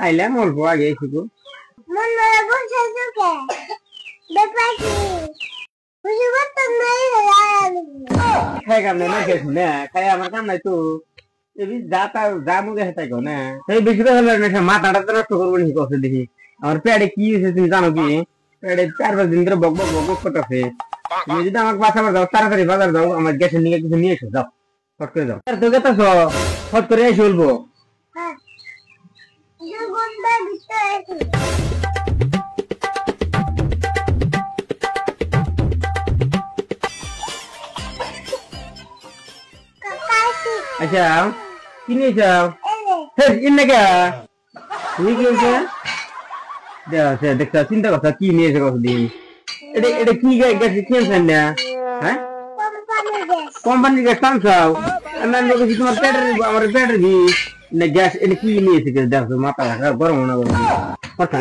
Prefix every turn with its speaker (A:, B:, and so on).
A: আইলাম অল্প আগে এসেছি। খাই কাম নাই না গেছি না খাই আমার কাম নাই তো যা তা যা মুখে হেঁটাই গো না সেই বেশি তো হলো না মাথাটা তো নষ্ট করবো নি কষ্ট দেখি আমার পেটে কি হয়েছে তুমি জানো কি পেটে 4-5 দিন ধরে বক বক বক করতেছে তুমি যদি আমাকে বাঁচাবার যাও তাড়াতাড়ি বাজার যাও আমার গ্যাসের নিয়ে কিছু নিয়ে এসো যাও ফট করে যাও তো গেতেছ ফট করে এসে বলবো আচ্ছা কি নিয়েছ ইন্নাকে তুমি কি হয়েছে দেখছো চিন্তা করছো কি নিয়েছে কতদিন এটা কি গেছে খেয়েছেন না হ্যাঁ কোম্পানির গ্যাস টানছাও তোমার পেটের আমার পেটের গ্যাস এটা কি নিয়েছে দেখো মাথা গরম না গরম কথা